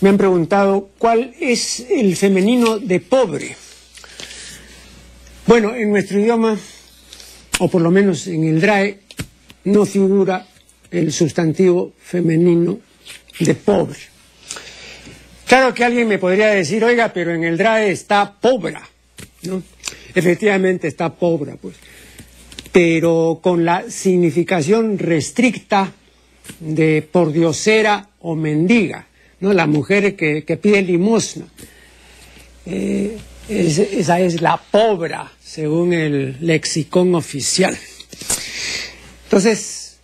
Me han preguntado cuál es el femenino de pobre. Bueno, en nuestro idioma, o por lo menos en el DRAE, no figura el sustantivo femenino de pobre. Claro que alguien me podría decir, oiga, pero en el DRAE está pobra, ¿no? Efectivamente está pobra, pues, pero con la significación restricta de pordiosera o mendiga, ¿no? La mujer que pide limosna. Esa es la pobra, según el lexicón oficial. Entonces,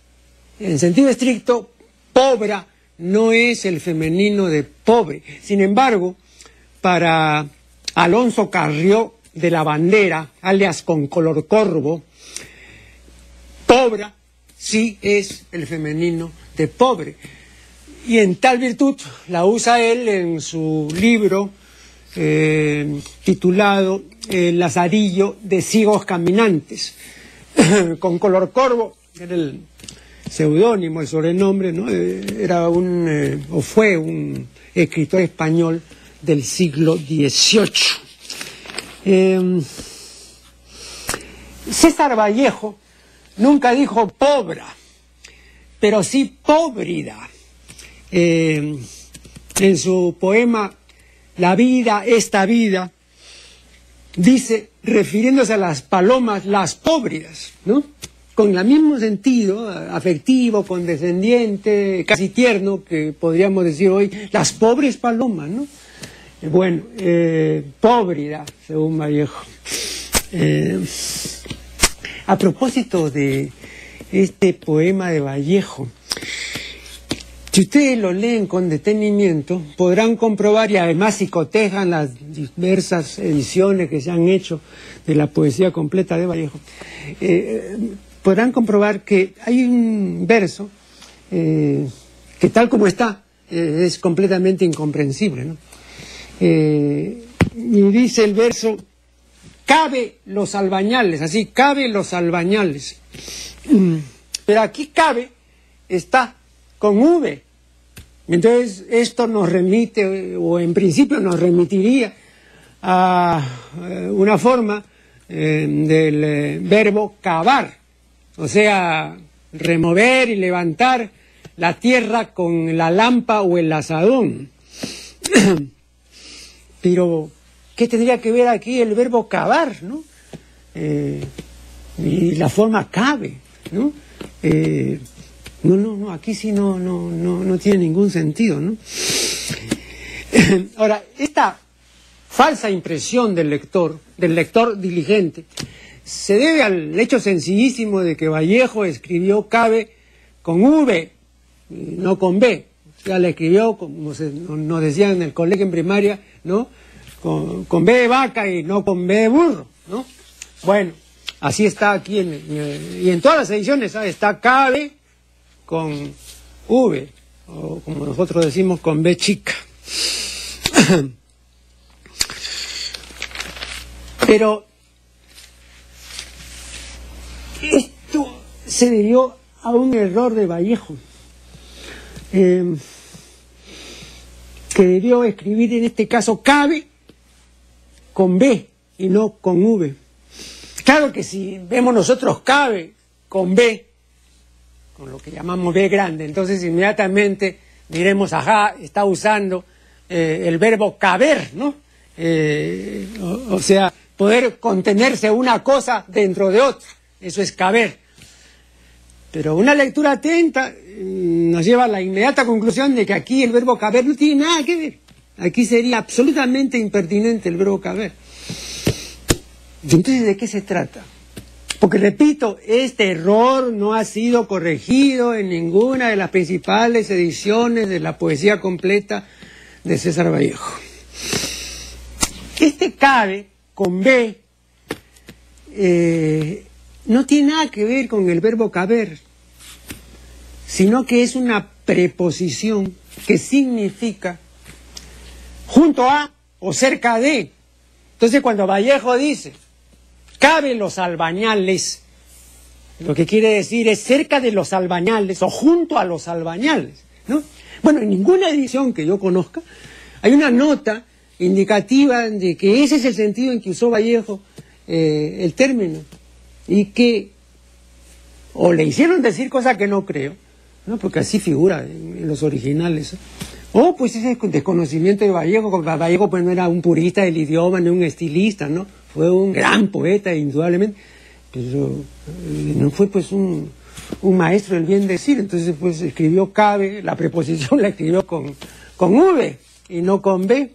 en sentido estricto, pobra no es el femenino de pobre. Sin embargo, para Alonso Carrió de la Bandera, alias con color corvo, pobra sí es el femenino de pobre. Y en tal virtud la usa él en su libro titulado El Lazarillo de ciegos caminantes. Con color corvo, era el seudónimo, el sobrenombre, ¿no? Era o fue un escritor español del siglo XVIII. César Vallejo nunca dijo pobra, pero sí póbrida. En su poema La vida, esta vida, dice, refiriéndose a las palomas, las póbridas, ¿no? Con el mismo sentido afectivo, condescendiente, casi tierno, que podríamos decir hoy, las pobres palomas, ¿no? Bueno, póbrida, según Vallejo. A propósito de este poema de Vallejo, si ustedes lo leen con detenimiento, podrán comprobar, y además si cotejan las diversas ediciones que se han hecho de la poesía completa de Vallejo, podrán comprobar que hay un verso que tal como está es completamente incomprensible, ¿no? Y dice el verso, cabe los albañales, así, cabe los albañales. Pero aquí cabe está con V. Entonces esto nos remite, o en principio nos remitiría a una forma del verbo cavar, o sea, remover y levantar la tierra con la lampa o el azadón. Pero, ¿qué tendría que ver aquí el verbo cavar, ¿no? Y la forma cabe, ¿no? No, aquí sí no tiene ningún sentido, ¿no? Ahora, esta falsa impresión del lector diligente, se debe al hecho sencillísimo de que Vallejo escribió cabe con V, no con B. O sea, le escribió, como nos decían en el colegio en primaria, ¿no? Con B de vaca y no con B de burro, ¿no? Bueno, así está aquí, y en todas las ediciones, ¿sabes? Está cabe con V, o como nosotros decimos, con B chica. Pero esto se debió a un error de Vallejo, que debió escribir en este caso cabe con B y no con V. Claro que si vemos nosotros cabe con B, con lo que llamamos B grande, entonces inmediatamente diremos, ajá, está usando el verbo caber, ¿no? O sea, poder contenerse una cosa dentro de otra, eso es caber. Pero una lectura atenta nos lleva a la inmediata conclusión de que aquí el verbo caber no tiene nada que ver. Aquí sería absolutamente impertinente el verbo caber. Entonces, ¿de qué se trata? Porque, repito, este error no ha sido corregido en ninguna de las principales ediciones de la poesía completa de César Vallejo. Este cabe con B no tiene nada que ver con el verbo caber, sino que es una preposición que significa junto a o cerca de. Entonces, cuando Vallejo dice cabe los albañales, lo que quiere decir es cerca de los albañales o junto a los albañales. ¿no? Bueno, en ninguna edición que yo conozca hay una nota indicativa de que ese es el sentido en que usó Vallejo el término, y que o le hicieron decir cosa que no creo, ¿no? Porque así figura en los originales, ¿eh? O pues ese desconocimiento de Vallejo, porque Vallejo pues no era un purista del idioma, ni un estilista, ¿no? Fue un gran poeta, indudablemente, pero no fue pues un maestro del bien decir. Entonces pues escribió cabe, la preposición la escribió con V y no con B.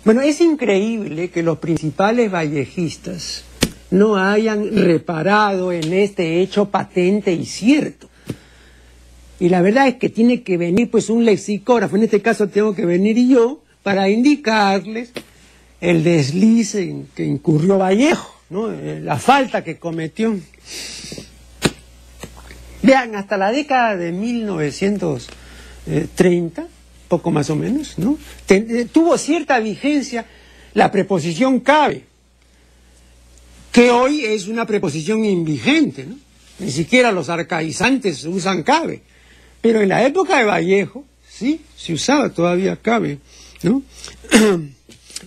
Bueno, es increíble que los principales vallejistas no hayan reparado en este hecho patente y cierto. Y la verdad es que tiene que venir pues un lexicógrafo, en este caso tengo que venir yo, para indicarles el desliz en que incurrió Vallejo, ¿no? La falta que cometió. Vean, hasta la década de 1930, poco más o menos, ¿no? Tuvo cierta vigencia la preposición cabe, que hoy es una preposición invigente, ¿no? Ni siquiera los arcaizantes usan cabe. Pero en la época de Vallejo, sí, se usaba todavía cabe, ¿no?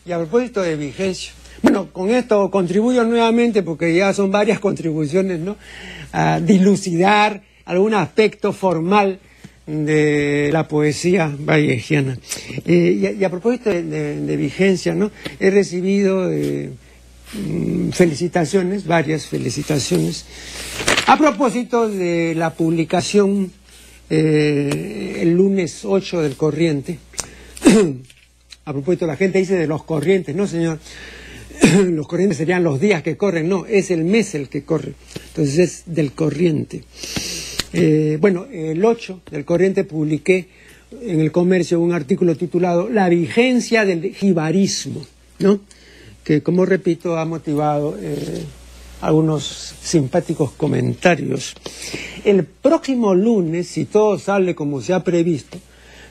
Y a propósito de vigencia, bueno, con esto contribuyo nuevamente, porque ya son varias contribuciones, ¿no?, a dilucidar algún aspecto formal de la poesía vallejiana. Y a propósito de vigencia, ¿no?, he recibido felicitaciones, varias felicitaciones, a propósito de la publicación el lunes 8 del Corriente. A propósito, la gente dice de los corrientes, no señor, los corrientes serían los días que corren, no, es el mes el que corre, entonces es del Corriente. Bueno, el 8 del Corriente publiqué en El Comercio un artículo titulado La vigencia del jibarismo, ¿no?, que, como repito, ha motivado algunos simpáticos comentarios. El próximo lunes, si todo sale como se ha previsto,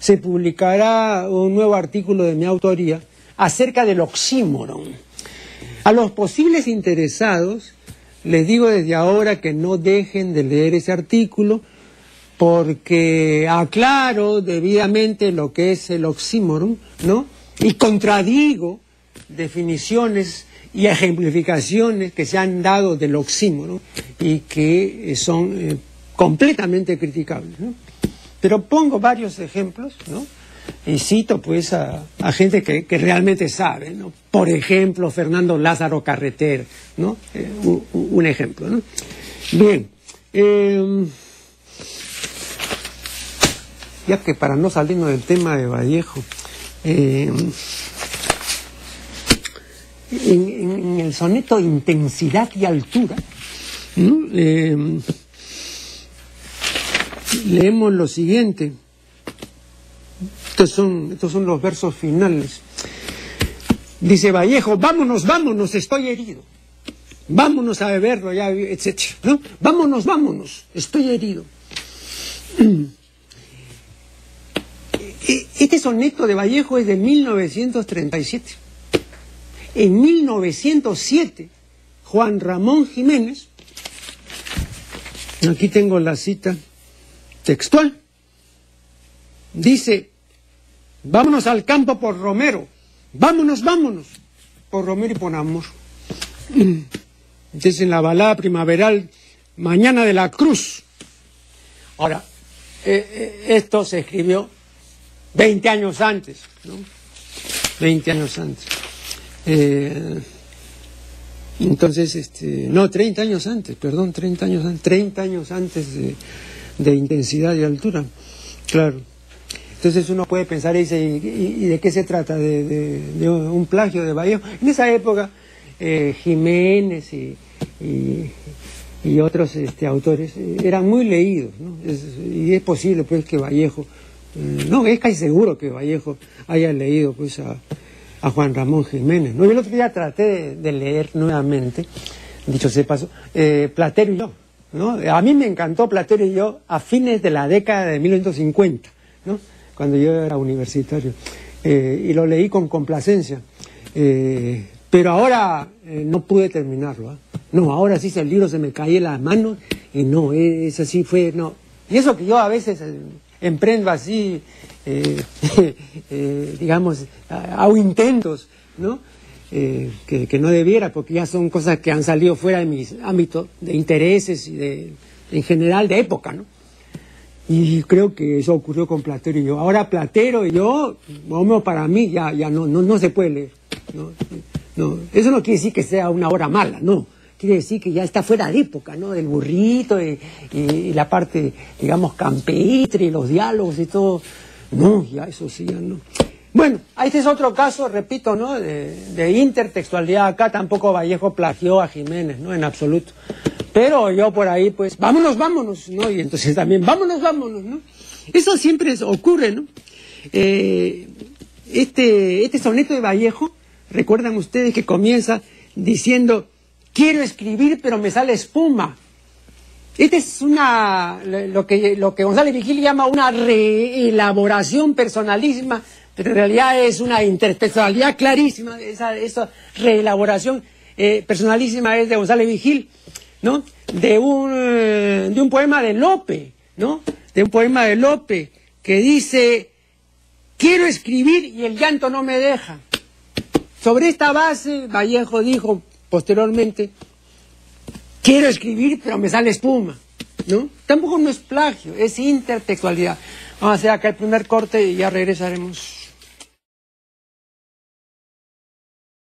se publicará un nuevo artículo de mi autoría acerca del oxímoron. A los posibles interesados les digo desde ahora que no dejen de leer ese artículo, porque aclaro debidamente lo que es el oxímoron, ¿no?, y contradigo definiciones y ejemplificaciones que se han dado del oxímoron y que son completamente criticables, ¿no? Pero pongo varios ejemplos, ¿no?, y cito pues a gente que realmente sabe, ¿no? Por ejemplo, Fernando Lázaro Carreter, ¿no?, un ejemplo, ¿no? Bien, ya que para no salirnos del tema de Vallejo, en el soneto Intensidad y Altura, ¿no?, leemos lo siguiente. Estos son los versos finales. Dice Vallejo: vámonos, vámonos, estoy herido. Vámonos a beberlo, ya, etcétera, ¿no? Vámonos, vámonos, estoy herido. Este soneto de Vallejo es de 1937. En 1907, Juan Ramón Jiménez, aquí tengo la cita textual, dice: vámonos al campo por Romero, vámonos, vámonos, por Romero y por amor. Entonces, en la balada primaveral, Mañana de la Cruz. Ahora, esto se escribió 20 años antes, ¿no? 20 años antes. Entonces, no, 30 años antes, perdón, 30 años antes de Intensidad y Altura, claro. Entonces uno puede pensar y dice, ¿y de qué se trata? ¿De un plagio de Vallejo? En esa época, Jiménez y otros autores eran muy leídos, ¿no? Y es posible pues que Vallejo, no, es casi seguro que Vallejo haya leído pues a Juan Ramón Jiménez, ¿no? Yo el otro día traté de leer nuevamente, dicho sea de paso, Platero y yo, ¿no? A mí me encantó Platero y yo a fines de la década de 1950, ¿no?, cuando yo era universitario, y lo leí con complacencia, pero ahora no pude terminarlo, ¿eh? No, ahora sí, el libro se me caía en las manos y no, es así, fue, no. Y eso que yo a veces emprendo así, digamos, hago intentos, ¿no? Que no debiera, porque ya son cosas que han salido fuera de mis ámbitos de intereses y en general de época, ¿no? Y creo que eso ocurrió con Platero y yo. Ahora Platero y yo, para mí, ya no se puede leer. No, eso no quiere decir que sea una obra mala, no. Quiere decir que ya está fuera de época, ¿no? Del burrito y la parte, digamos, campestre y los diálogos y todo. No, ya eso sí, ya no. Bueno, este es otro caso, repito, ¿no? De intertextualidad. Acá tampoco Vallejo plagió a Jiménez, ¿no? En absoluto. Pero yo por ahí, pues, vámonos, ¿no? Y entonces también, vámonos, ¿no? Eso siempre ocurre, ¿no? Este soneto de Vallejo, recuerdan ustedes que comienza diciendo, quiero escribir pero me sale espuma. Esta es lo que González Vigil llama una reelaboración personalísima, pero en realidad es una intertextualidad clarísima. Esa reelaboración personalísima es de González Vigil, ¿no? De un poema de Lope, ¿no? De un poema de Lope que dice, quiero escribir y el llanto no me deja. Sobre esta base, Vallejo dijo posteriormente, quiero escribir pero me sale espuma, ¿no? Tampoco no es plagio, es intertextualidad. Vamos a hacer acá el primer corte y ya regresaremos.